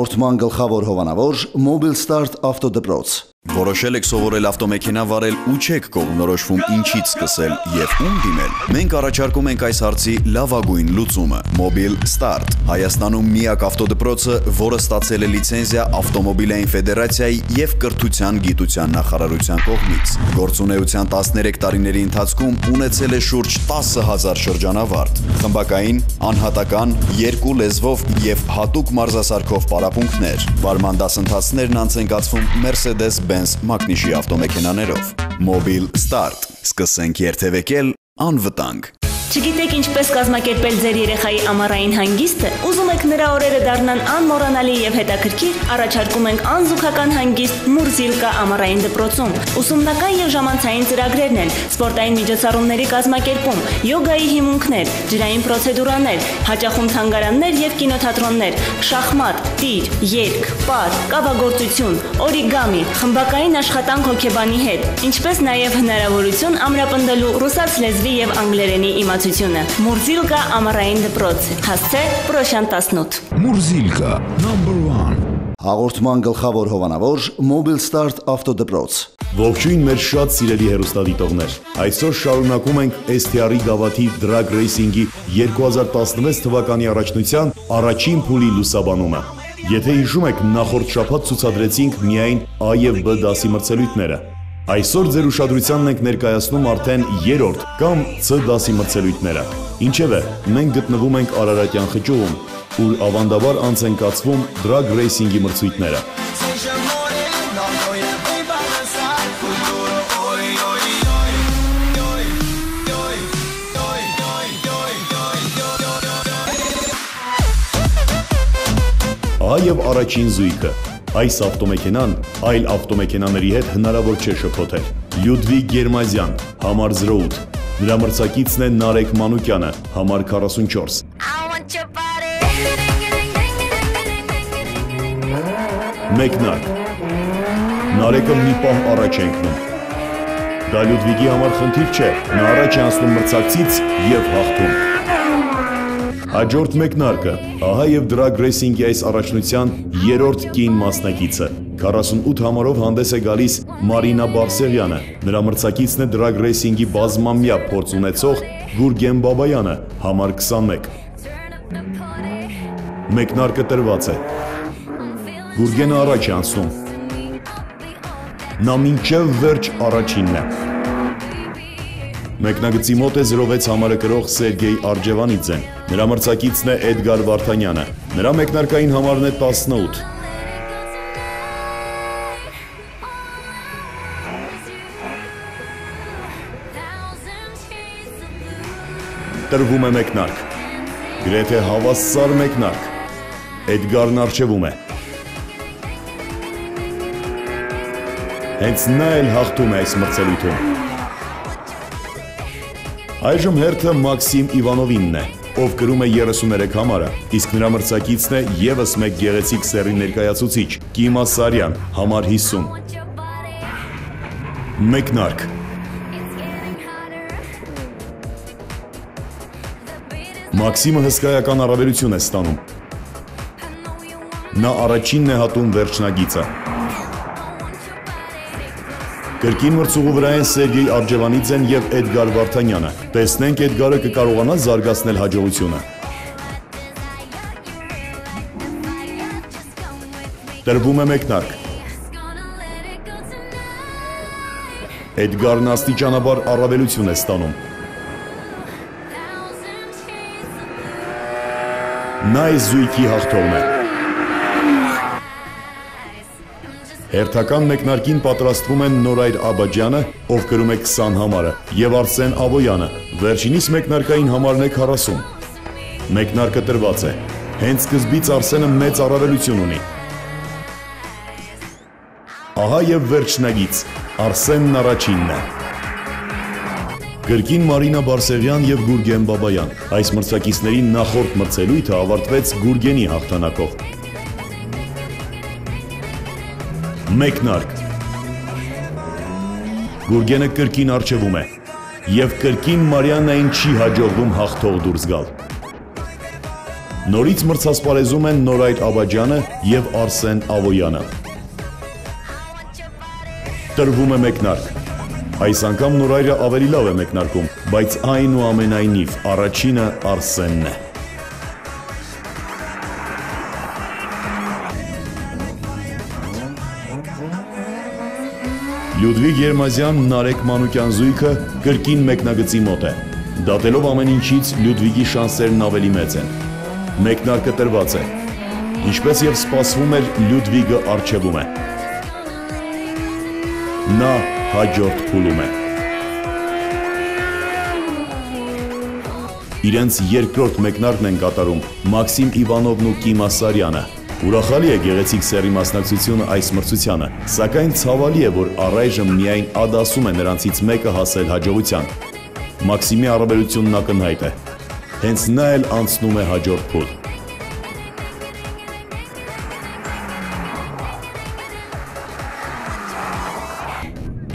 Հաղորդման գլխավոր հովանավոր Mobilstart ավտոդպրոց։ Որոշել եք սովորել ավտոմեքենա վարել ու չեք կողմնորոշվում ինչից սկսել եւ ում դիմել։ Մենք առաջարկում ենք այս հարցի լավագույն լուծումը՝ Mobilstart, Հայաստանում միակ ավտոդպրոցը, որը ստացել է լիցենզիա Ավտոմոբիլային ֆեդերացիայի եւ Կրթության գիտության նախարարության կողմից։ Գործունեության 13 տարիների ընթացքում ունեցել է շուրջ 10,000 շրջանավարտ, խմբակային, անհատական, 2 լեզվով եւ հատուկ մարզասարքով պարապմունքներ։ Վարման դասընթացներն անց են կացվում Mercedes-Benz մակնիշի ավտոմեքենաներով։ Mobilstart, սկսենք երթևեկել անվտանգ։ Չգիտեք ինչպես կազմակերպել ձեր երեխայի ամառային հանգիստը, ուզում եք նրա օրերը դառնան անմոռանալի եւ հետաքրքիր, առաջարկում ենք անզուգական հանգիստ Մուրզիլկա ամառային դպրոցում։ Ուսումնական եւ ժամանցային ծրագրերն են, սպորտային միջոցառումների կազմակերպում, յոգայի հիմունքներ, ջրային պրոցեդուրաներ, հաճախում թանգարաններ եւ կինոթատրոններ, շախմատ, տիր, երգ, պար, կավագործություն, օրիգամի, խմբակային աշխատանք հոգեբանի հետ, ինչպես նաեւ հնարավորություն ամրապնդելու ռուսաց լեզվի եւ անգլերենի իմացությունը։ Մուրզիլկա ամառային դպրոց, հասցե Պրոշյան 18։ Մուրզիլկա #1։ Հաղորդման գլխավոր հովանավոր Mobilstart ավտոդպրոց։ Ողջույն մեր շատ սիրելի հեռուստադիտողներ։ Այսօր շարունակում ենք STR-ի գավաթի Drag Racing-ի 2016 թվականի առաջնության առաջին փուլի լուսաբանումը։ Եթե հիշում եք, նախորդ շաբաթ ցուցադրեցինք միայն A եւ B դասի մրցելույթները։ Այսօր ձեր ուշադրությանն ենք ներկայացնում արդեն 3-րդ կամ C դասի մրցելույթները։ Ինչևէ, մենք գտնվում ենք Արարատյան խճուղում, ուր ավանդաբար անց են կացվում Drag Racing-ի մրցույթները։ A եւ առաջին զույգը։ Այս ավտոմեքենան այլ ավտոմեքենաների հետ հնարավոր չէ շփոթել։ Լյուդվիգ Գերմազյան, համար 08, նրա մրցակիցն է Նարեկ Մանուկյանը, համար 44։ Մեկնարկ։ Նարեկը մի պահ առաջ է ընկնում։ Դա Լյուդվիգի համար խնդիր չէ, նա առաջ է անցնում մրցակցից եւ հաղթում։ Հաջորդ մեկնարկը, ահա եւ Drag Racing-ի այս առաջնության 3-րդ կին մասնակիցը։ 48 համարով հանդես է գալիս Մարինա Բարսեղյանը, նրա մրցակիցն է Drag Racing-ի բազմամյա փորձ ունեցող Գուրգեն Բաբայանը, համար 21։ Մեկնարկը տրված է։ Գուրգենը առաջ է անցնում։ Նա մինչև վերջ առաջինն է։ Մեկնագծի մոտ է 06 համարը կրող Սերգեյ Արջևանիձեն, նրա մրցակիցն է Էդգար Վարդանյանը, նրա մեկնարկային համարն է 18։ Տրվում է մեկնարկ, գրեթե հավասար մեկնարկ, Էդգարն առջևում է։ Հենց նա էլ հաղթում է այս մրցելույթում։ Այժմ հերթը Մաքսիմ Իվանովինն է, ով կրում է 33 համարը, իսկ նրա մրցակիցն է եւս մեկ գեղեցիկ սեռի ներկայացուցիչ՝ Կիմա Սարյան, համար 50։ Մեկնարկ։ Մաքսիմը հսկայական առավելություն է ստանում։ Նա առաջինն է հատում վերջնագիծը։ Կրկին մրցուղու վրա են Սերգեյ Արջևանիձեն եւ Էդգար Վարդանյանը։ Տեսնենք Էդգարը կկարողանա զարգացնել հաջողությունը։ Տրվում է մեկնարկ։ Էդգարն աստիճանաբար առավելություն է ստանում։ Նա այս զույգի հաղթողն է։ Հերթական մեկնարկին պատրաստվում են Նորայր Աբաջյանը, ով կրում է 20 համարը, եւ Արսեն Աբոյանը, վերջինիս մեկնարկային համարն է 40։ Մեկնարկը տրված է։ Հենց սկզբից Արսենը մեծ առավելություն ունի։ Ահա եւ վերջնագիծ, Արսենն առաջինն է։ Կրկին Մարինա Բարսեղյան եւ Գուրգեն Բաբայան։ Այս մրցակիցների նախորդ մրցելույթը ավարտվեց Գուրգենի հաղթանակով։ Մեկնարկ։ Գուրգենը կրկին առջևում է եւ կրկին Մարիաննային չի հաջողվում հաղթող դուրս գալ։ Նորից մրցասպարեզում են Նորայր Աբաջյանը եւ Արսեն Ավոյանը։ Տրվում է մեկնարկ։ Այս անգամ Նորայրը ավելի լավ է մեկնարկում, բայց այնուամենայնիվ առաջինը Արսենն է։ Լյուդվիգ Երմազյան Նարեկ Մանուկյան զույգը կրկին մեկնագծի մոտ է։ Դատելով ամեն ինչից Լյուդվիգի շանսերն ավելի մեծ են։ Մեկնարկը տրված է։ Ինչպես եւ սպասվում էր, Լյուդվիգը առջևում է։ Նա հաջորդ փուլում է։ Իրենց երկրորդ մեկնարկն են կատարում Մաքսիմ Իվանովն ու Կիմ Ասարյանը։ Ուրախալի է գեղեցիկ սեռի մասնակցությունը այս մրցությանը, սակայն ցավալի է, որ առայժմ միայն ադասում է նրանցից մեկը հասել հաջողության։ Մաքսիմի առավելությունն ակնհայտ է։ Հենց նա էլ անցնում է հաջորդ փուլ։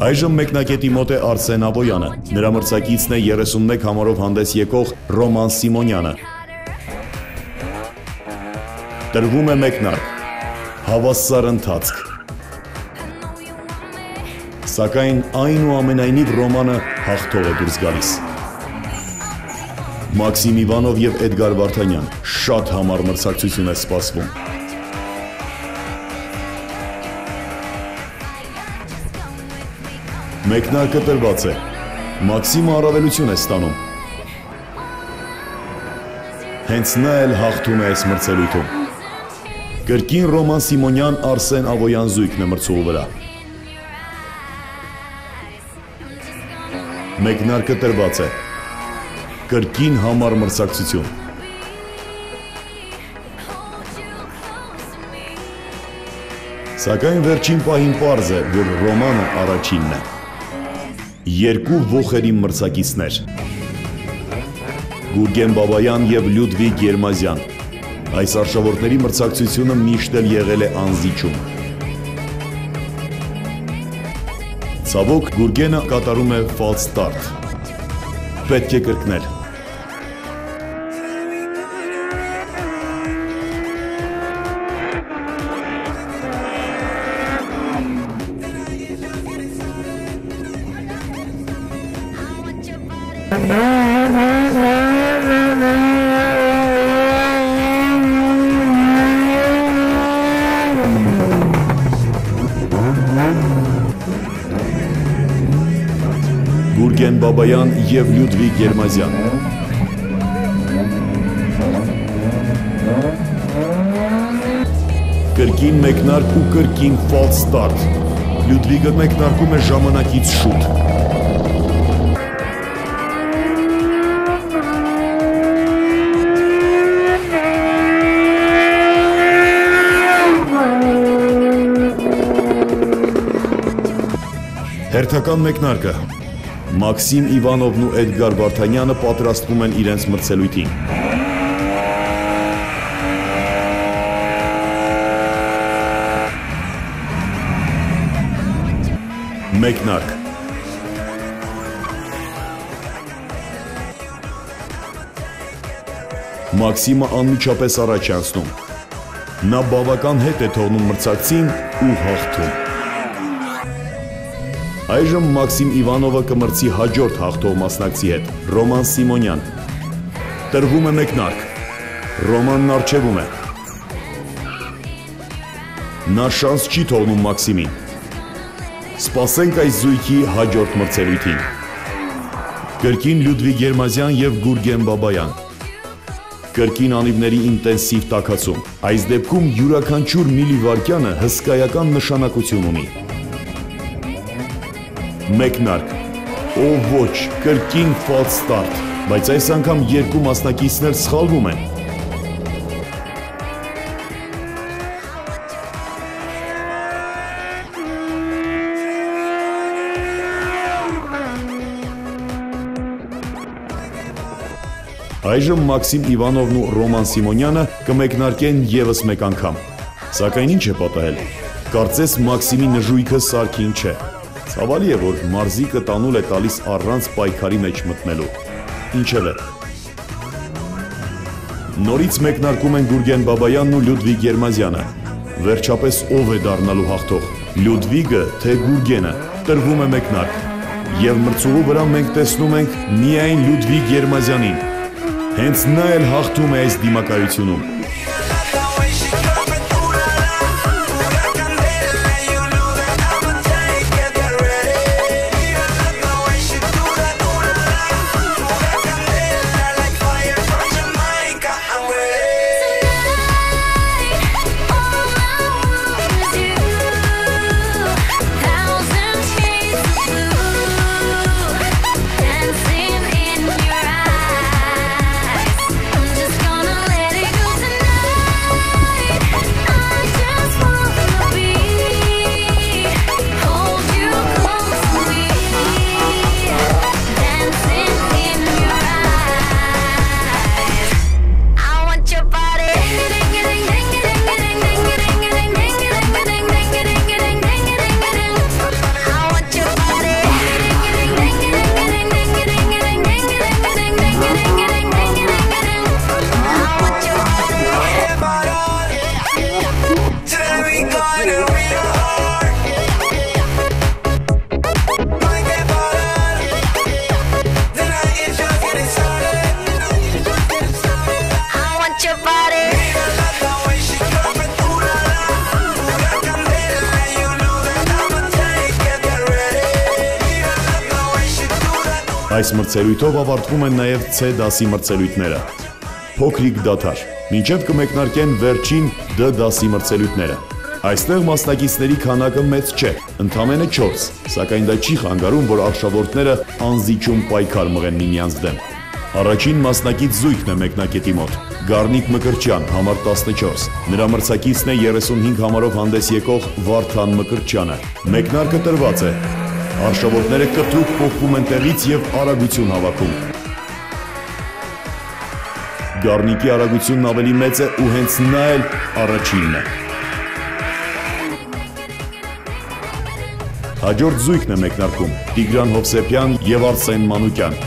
Այժմ մեկնակետի մոտ է Արսեն Ավոյանը, նրա մրցակիցն է 31 համարով հանդես եկող Ռոման Սիմոնյանը։ Տրվում է մեկնարկ, հավասար ընթացք։ Սակայն այնուամենայնիվ Ռոմանը հաղթող է դուրս գալիս։ Մաքսիմ Իվանով եւ Էդգար Վարդանյան, շատ համառ մրցակցություն է սպասվում։ Մեկնարկը տրված է, Մաքսիմը առավելություն է ստանում։ Հենց նա էլ հաղթում է այս մրցելույթում։ Կրկին Ռոման Սիմոնյան Արսեն Ավոյան զույգն է մրցուղու վրա։ Մեկնարկը տրված է։ Կրկին համառ մրցակցություն։ Սակայն վերջին պահին պարզ է, որ Ռոմանը առաջինն է։ Երկու ոխերի մրցակիցներ։ Գուրգեն Բաբայան եւ Լյուդվիգ Երմազյան։ Այս արշավորդների մրցակցությունը միշտ էլ եղել է անզիջում։ Ցավոք, Գուրգենը կատարում է false start։ Պետք է կրկնել։ Գուրգեն Բաբայան եւ Լյուդվիգ Երմազյան։ Կրկին մեկնարկ ու կրկին false start։ Լյուդվիգը մեկնարկում է ժամանակից շուտ։ Հերթական մեկնարկը։ Մաքսիմ Իվանովն ու Էդգար Վարդանյանը պատրաստվում են իրենց մրցելույթին։ Մեկնարկ։ Մաքսիմը անմիջապես առաջ է անցնում։ Նա բավական հետ է թողնում մրցակցին ու հաղթում։ Այժմ Մաքսիմ Իվանովը կմրցի հաջորդ հաղթող մասնակցի հետ, Ռոման Սիմոնյան։ Տրվում է մեկնարկ։ Ռոմանն առջևում է։ Նա շանս չի թողնում Մաքսիմին։ Սպասենք այս զույգի հաջորդ մրցելույթին։ Կրկին Լյուդվիգ Երմազյան եւ Գուրգեն Բաբայան։ Կրկին անիվների ինտենսիվ տաքացում։ Այս դեպքում յուրաքանչյուր միլիվարկյանը հսկայական նշանակություն ունի։ Մեկնարկ, օ ոչ, կրկին false start, բայց այս անգամ երկու մասնակիցներ սխալվում են։ Այժմ Մաքսիմ Իվանովն ու Ռոման Սիմոնյանը կմեկնարկեն ևս մեկ անգամ։ Սակայն ինչ է պատահել։ Կարծես Մաքսիմի նժույգը սարքին չէ։ Ցավալի է, որ մարզիկը տանուլ է տալիս առանց պայքարի մեջ մտնելու։ Ինչևէ։ Նորից մեկնարկում են Գուրգեն Բաբայանն ու Լյուդվիգ Երմազյանը։ Վերջապես ով է դառնալու հաղթող՝ Լյուդվիգը թե Գուրգենը։ Տրվում է մեկնարկ։ Եվ մրցուղու վրա մենք տեսնում ենք միայն Լյուդվիգ Երմազյանին։ Հենց նա էլ հաղթում է այս դիմակայությունում։ Այս մրցելույթով ավարտվում են նաև C դասի մրցելույթները։ Փոքրիկ դադար, մինչև կմեկնարկեն վերջին D դասի մրցելույթները։ Այստեղ մասնակիցների քանակը մեծ չէ, ընդամենը 4, սակայն դա չի խանգարում, որ արշավորդները անզիջում պայքար մղեն միմյանց դեմ։ Առաջին մասնակից զույգն է մեկնակետի մոտ՝ Գառնիկ Մկրտչյան, համար 14։ Նրա մրցակիցն է 35 համարով հանդես եկող Վարդան Մկրտչյանը։ Մեկնարկը տրված է։ Արշավորդները կտրուկ փոխվում են տեղից և արագություն հավաքում։ Գառնիկի արագությունն ավելի մեծ է ու հենց նա էլ առաջինն է։ Հաջորդ զույգն է մեկնարկում՝ Տիգրան Հովսեփյան և Արսեն Մանուկյան։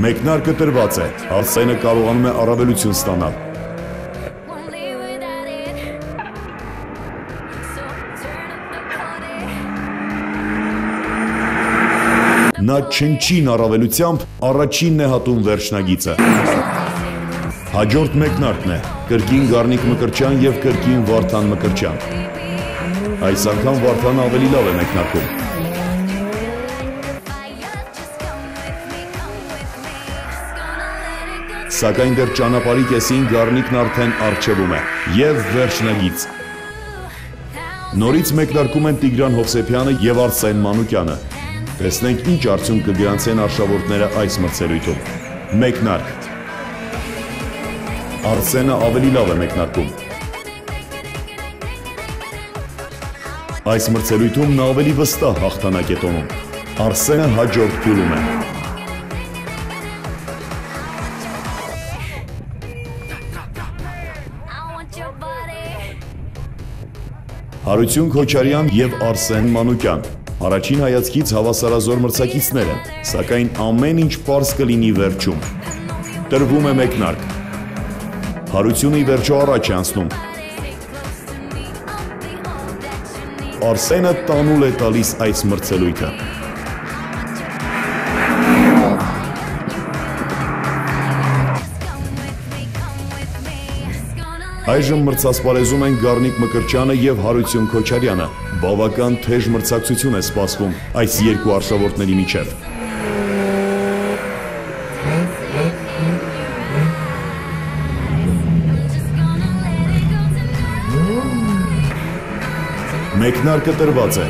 Մեկնարկը տրված է, Արսենը կարողանում է առավելություն ստանալ։ Նա չնչին առավելությամբ առաջինն է հատում վերջնագիծը։ Հաջորդ մեկնարկն է՝ կրկին Գառնիկ Մկրտչյան և կրկին Վարդան Մկրտչյան։ Այս անգամ Վարդանը ավելի լավ է մեկնարկում։ Սակայն դեռ ճանապարհի կեսին Գառնիկն արդեն առջևում է և վերջնագիծ։ Նորից մեկնարկում են Տիգրան Հովսեփյանը և Արսեն Մանուկյանը։ Տեսնենք ինչ արդյունք կգրանցեն արշավորդները այս մրցելույթում։ Մեկնարկ։ Արսենը ավելի լավ է մեկնարկում։ Այս մրցելույթում նա ավելի վստահ հաղթանակ է տոնում։ Արսենը հաջորդ փուլում է։ Հարություն Քոչարյան և Արսեն Մանուկյան առաջին հայացքից հավասարազոր մրցակիցներ են, սակայն ամեն ինչ պարզ կլինի վերջում։ Տրվում է մեկնարկ։ Հարությունը ի վերջո առաջ է անցնում։ Արսենը տանուլ է տալիս այս մրցելույթը։ Այժմ մրցասպարեզում են Գառնիկ Մկրտչյանը և Հարություն Քոչարյանը։ Բավական թեժ մրցակցություն է սպասվում այս երկու արշավորդների միջև։ Մեկնարկը տրված է։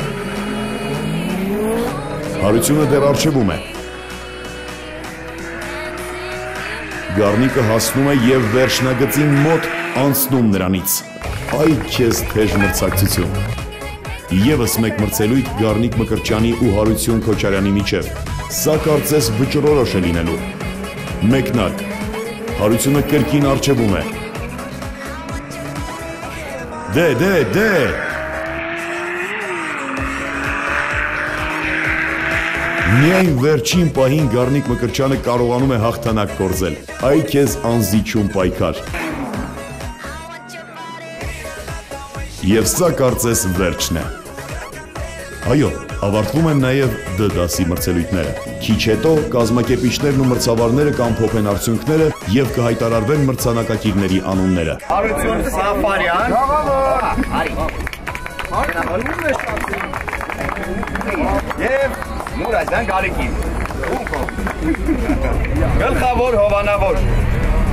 Հարությունը դեռ առջևում է։ Գառնիկը հասնում է և վերջնագծին մոտ անցնում նրանից։ Այ քեզ թեժ մրցակցություն։ Եվս մեկ մրցելույթ Գառնիկ Մկրտչյանի ու Հարություն Քոչարյանի միջև։ Սա կարծես վճռորոշ է լինելու։ Մեկնարկ։ Հարությունը կրկին առջևում է։ Միայն վերջին պահին Գառնիկ Մկրտչյանը կարողանում է հաղթանակ կորզել։ Այ քեզ անզիջում պայքար։ Եվ սա կարծես վերջն է։ Այո, ավարտվում են նաև D դասի մրցելույթները։ Քիչ հետո կազմակերպիչներն ու մրցավարները կամփոփեն արդյունքները եւ կհայտարարվեն մրցանակակիրների անունները։ Արություն Սաֆարյան, եւ Մուրադյան Գարիկին։ Գլխավոր հովանավոր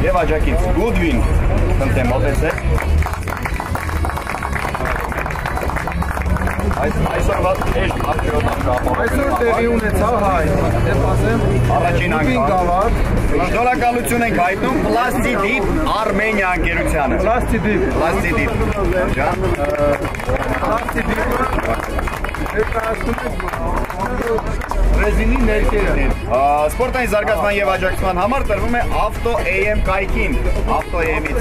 եւ աջակից Գուդվին։ Խնդրեմ մոտեցեք։ Այսօր տեղի ունեցավ հայ, առաջին անգամ շնորհակալություն ենք հայտնում Պլաստիդիպ Արմենիա ընկերությանը։ Պլաստիդիպ Ռեզինի ներկերը։ Սպորտային զարգացման եւ աջակցման համար տրվում է Ավտո AM կայքին։ Ավտո AM-ից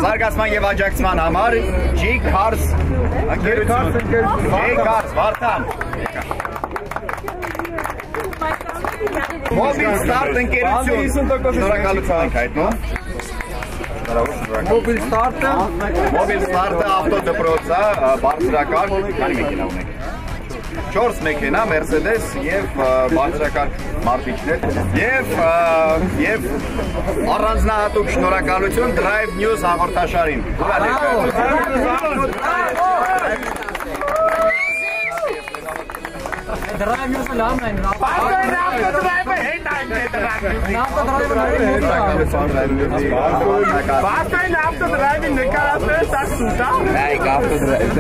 զարգացման եւ աջակցման համար G-Cars ընկերություն։ G-Cars Վարդան։ Mobile Start ընկերություն։ Շնորհակալություն ենք հայտնում։ Mobile Start-ը ավտոդպրոցը բարձրակարգ քանի մեքենա ունեք։ 4 մեքենա, Mercedes եւ բարձրակարգ մարտիչներ եւ առանձնահատուկ շնորհակալություն Drive News հաղորդաշարին։ Drive News-ը լավն է։ Բաստային ավտոդրայվի նկարացրել սասուտա։ Այգ ավտոդրայվ։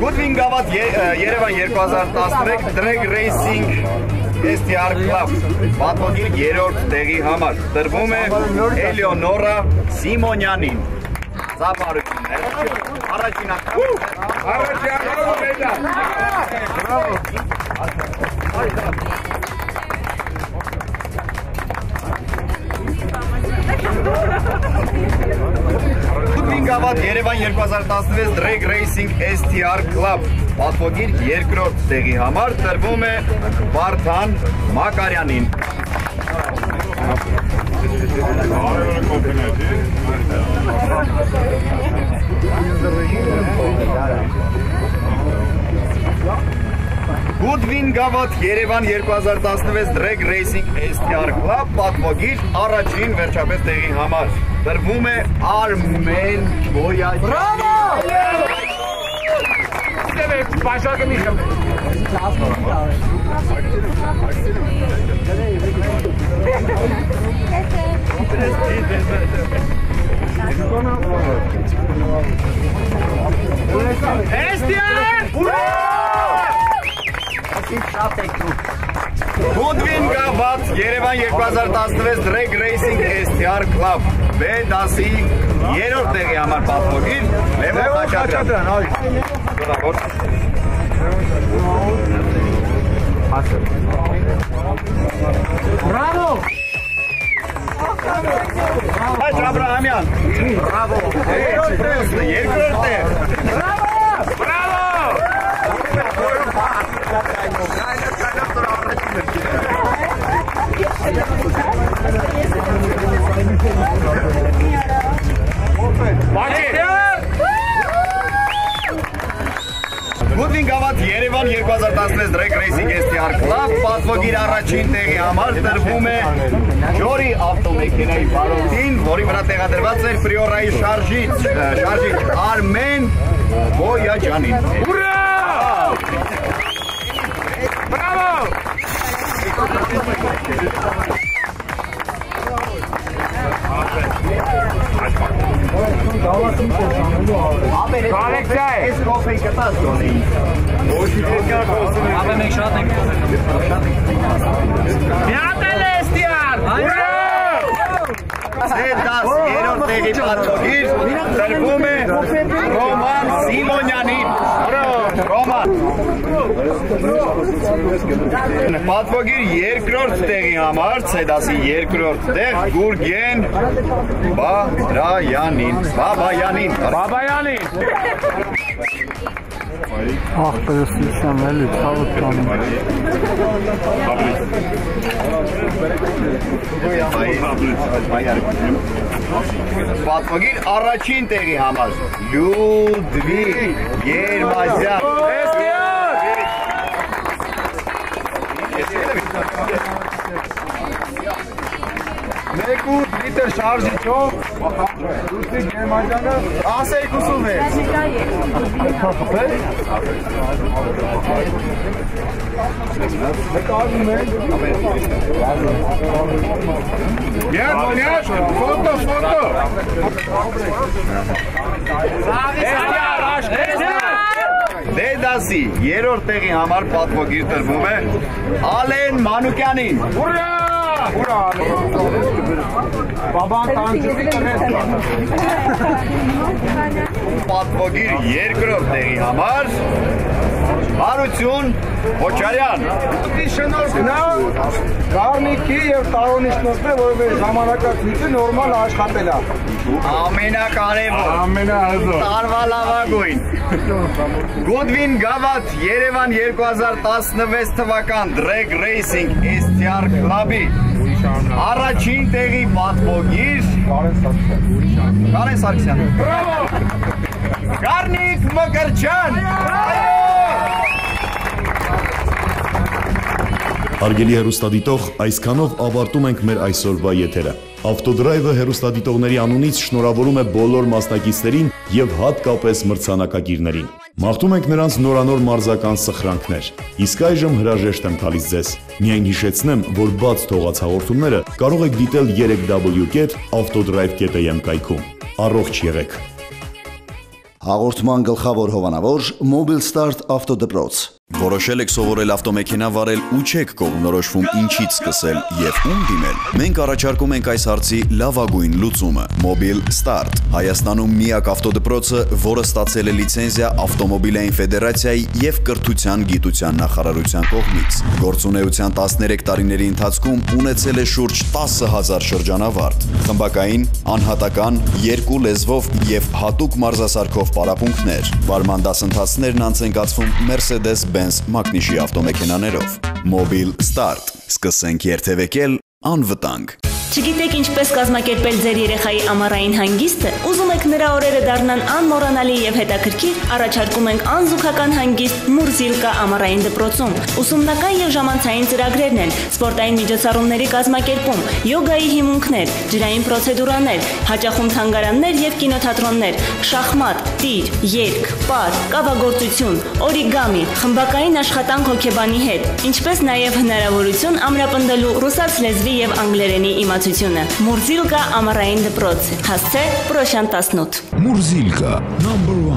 Գուդվին գավաթ Երևան 2013 Drag Racing STR Club պատվոգիր 3-րդ տեղի համար տրվում է Էլեոնորա Սիմոնյանին։ Զապարություններ։ Առաջին անգամ։ Գուդվին գավաթ Երևան 2016 Drag Racing STR Club պատվոգիր 2-րդ տեղի համար տրվում է Վարդան Մակարյանին։ Գուդվին գավաթ Երևան 2016 Drag Racing STR Club պատվոգիր առաջին վերջապես տեղի համար տրվում է Արմեն Բոյաջյանը։ Բրավո! Գուդվին գավաթ Երևան 2016 Drag Racing STR Club B դասի 3-րդ տեղի համար պատվոգիր Լևոն Խաչատրյան։ Բրավո! Հայց Աբրահամյան։ Բրավո։ Երկրորդ տեղ։ Բրավո։ Գուդվին գավաթ Երևան 2016 Drag Racing STR Club պատվոգիր առաջին տեղի համար տրվում է Ջորի ավտոմեքենայի բարոյին, որի վրա տեղադրված էր Priora-ի շարժիչ Արմեն Բոյաջյանին։ Ուրա! Բրավո! Այս կոֆեի կտած դոնի։ Ապա մենք շատ ենք։ Միատել է STR։ Ուրա! Դաս երրորդ տեղի պատվոգիր տրվում է Ռոման Սիմոնյանին։ Ռոման։ Պատվոգիր երկրորդ տեղի համար, ցեդասի երկրորդ տեղ Գուրգեն Բաբայանին։ Բաբայանին։ Ախ, պրեսիչան էլի, ցավոտ կանում։ Պատվոգիր առաջին տեղի համար Լյուդվիգ Գերմազյան։ Մեկ ու լիտր շարժիչով Լյուդվիգ Գերմազյանը ասեիք 86 Ֆոտո Դեդասի երրորդ տեղի համար պատվոգիր տրվում է Ալեն Մանուկյանին։ Բաբան տանջուկի տնես։ Պատվոգիր երկրորդ տեղի համար Հարություն Օչարյան։ Շնորհքն է Գառնիկի եւ Տարոնի շնորհքն է, որովհետեւ ժամանակացույցը նորմալ աշխատել է։ Ամենակարևոր տարվա լավագույն Գոդվին Գավաթ Երևան 2016 թվական Drag Racing STR Club-ի առաջին տեղի պատվոգիր Կարեն Սարգսյան։ Գառնիկ Մկրտչյան։ Հարգելի հեռուստադիտող, այսքանով ավարտում ենք մեր այսօրվա եթերը։ Ավտոդրայվը հեռուստադիտողների անունից շնորհավորում է բոլոր մասնակիցներին եւ հատկապես մրցանակակիրներին։ Մաղթում ենք նրանց նորանոր մարզական սխրանքներ։ Իսկ այժմ հրաժեշտ եմ տալիս ձեզ։ Միայն հիշեցնեմ, որ բաց թողած հաղորդումները կարող եք դիտել 3w.autodrive.am կայքում։ Առողջ եղեք։ Հաղորդման գլխավոր հովանավոր Mobile Start ավտոդպրոց։ Որոշել եք սովորել ավտոմեքենա վարել ու չեք կողմնորոշվում ինչից սկսել եւ ում դիմել։ Մենք առաջարկում ենք այս հարցի լավագույն լուծումը՝ Mobile Start։ Հայաստանում միակ ավտոդպրոցը, որը ստացել է լիցենզիա Ավտոմոբիլային ֆեդերացիայի եւ Կրթության գիտության նախարարության կողմից։ Գործունեության 13 տարիների ընթացքում ունեցել է շուրջ 10,000 շրջանավարտ։ Խմբակային, անհատական, երկու լեզվով եւ հատուկ մարզասարքով պարապմունքներ։ Վարման դասընթացներն անց են կացվում Mercedes-Benz մակնիշի ավտոմեքենաներով։ Mobile Start։ Սկսենք երթևեկել անվտանգ։ Չգիտեք ինչպես կազմակերպել ձեր երեխայի ամառային հանգիստը, ուզում եք նրա օրերը դառնան անմոռանալի եւ հետաքրքիր, առաջարկում ենք անզուգական հանգիստ Մուրզիլկա ամառային դպրոցում։ Ուսումնական եւ ժամանցային ծրագրերն են, սպորտային միջոցառումների կազմակերպում, յոգայի հիմունքներ, ջրային պրոցեդուրաներ, հաճախում թանգարաններ եւ կինոթատրոններ, շախմատ, տիր, երգ, պար, կավագործություն, օրիգամի, խմբակային աշխատանք հոգեբանի հետ, ինչպես նաեւ հնարավորություն ամրապնդելու ռուսաց լեզվի եւ անգլերենի իմացությունը։ Մուրզիլկա ամառային դպրոց։ Հասցե Պրոշյան 18։ Մուրզիլկա, number 1